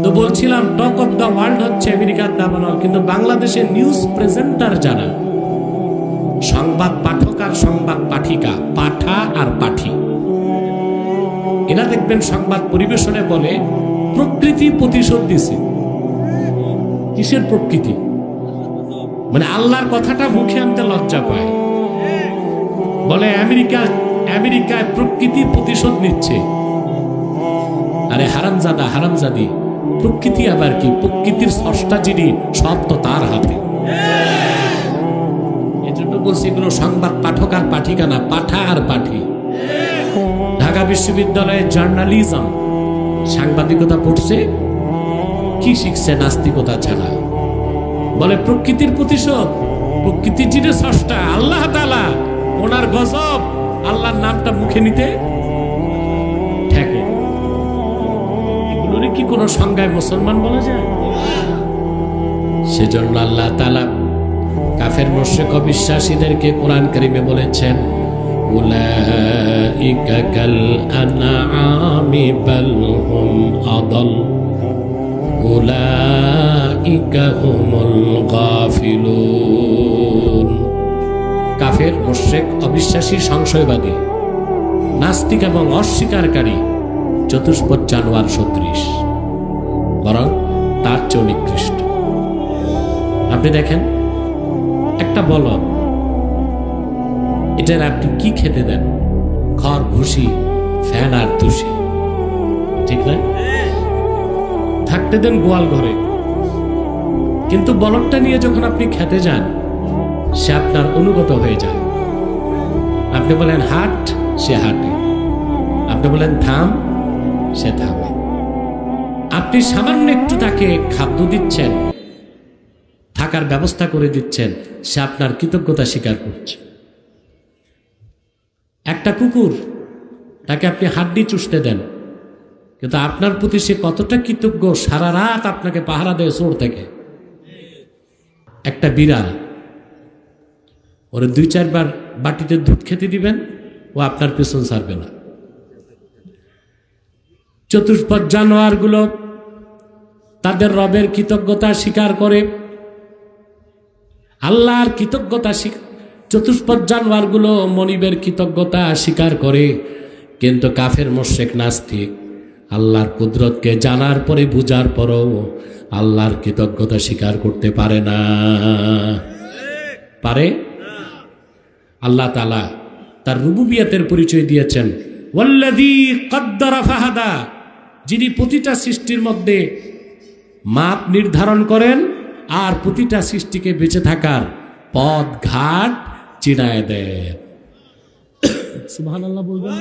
তো বলছিলাম talk of the world হচ্ছে আমেরিকার দাবানল, কিন্তু বাংলাদেশের নিউজ প্রেজেন্টার যারা, সংবাদ পাঠক আর সংবাদ পাঠিকা, পাঠা আর পাঠি, এরা দেখবেন সংবাদ পরিবেশনে বলে প্রকৃতি প্রতিশোধ দিছে। কিসের প্রকৃতি? মানে আল্লাহর কথাটা মুখে আনতে লজ্জা পায়। বলে আমেরিকায় প্রকৃতি প্রতিশোধ নিচ্ছে। আরে হারামজাদা হারামজাদি, প্রকৃতি আবার কি? প্রকৃতির স্রষ্টা যিনি, সব তো তার হাতে। এজন্য বলছি এগুলো সংবাদ পাঠক আর পাঠিকা না, পাঠা আর পাঠি। ঢাকা বিশ্ববিদ্যালয়ে জার্নালিজম, সাংবাদিকতা পড়ছে, কি শিখছে? নাস্তিকতা ছাড়া। বলে প্রকৃতির প্রতিশোধ, প্রকৃতির যিনি স্রষ্টা আল্লাহ তাআলা, ওনার গজব। আল্লাহর নামটা মুখে নিতে ঠেকে। এগুলোর কি কোনো সংজ্ঞায় মুসলমান বলা যায়? সেজন্য আল্লাহ তাআলা কাফের মুশরিক অবিশ্বাসীদেরকে কোরআন কারীমে বলেছেন, উলাইকা কাল আনআমি বাল হুম আদাল উলাইকা হুমুল গাফিলুন। কাফের মুশরিক অবিশ্বাসী সংশয়বাদী নাস্তিক এবং অস্বীকারী চতুষ্পদ জানোয়ার সদৃশ, বরং তার চেয়ে নিকৃষ্ট। আপনি দেখেন একটা বলদ, এটার আপনি কি খেতে দেন? খড়, ভুসি, ফ্যান আর তুষি, ঠিক না? থাকতে দেন গোয়াল ঘরে, কিন্তু বলদটা নিয়ে যখন আপনি খেতে যান, সে আপনার অনুগত হয়ে যায়। আপনি বলেন হাট, সে হাঁটে। আপনি বলেন থাম, সে থামে। আপনি সামান্য একটু তাকে খাদ্য দিচ্ছেন, থাকার ব্যবস্থা করে দিচ্ছেন, সে আপনার কৃতজ্ঞতা স্বীকার করছে। একটা কুকুর, তাকে আপনি হাড্ডি চুষতে দেন, কিন্তু আপনার প্রতি সে কতটা কৃতজ্ঞ, সারা রাত আপনাকে পাহারা দেয় চোর থেকে। একটা বিড়াল, ওরে 2-4 বার বাটিতে দুধ খেতে দিবেন, ও আপনার পেছন ছাড়বে না। চতুষ্পদ জানোয়ারগুলো তাদের রবের কৃতজ্ঞতা স্বীকার করে, আল্লাহর কৃতজ্ঞতা। চতুষ্পদ জানোয়ারগুলো মনিবের কৃতজ্ঞতা স্বীকার করে, কিন্তু কাফের মুশরিক নাস্তিক আল্লাহর কুদরতকে জানার পরে, বুঝার পরও আল্লাহর কৃতজ্ঞতা স্বীকার করতে পারে না। পারে? আল্লাহ তাআলা তার রুবুবিয়তের পরিচয় দিয়েছেন, ওয়াল্লাযী কদ্দারা ফাহাদা, যিনি প্রতিটা সৃষ্টির মধ্যে মাপ নির্ধারণ করেন আর প্রতিটা সৃষ্টিকে বেঁচে থাকার পথ ঘাট চিনায় দেন। সুবহানাল্লাহ বলবেন।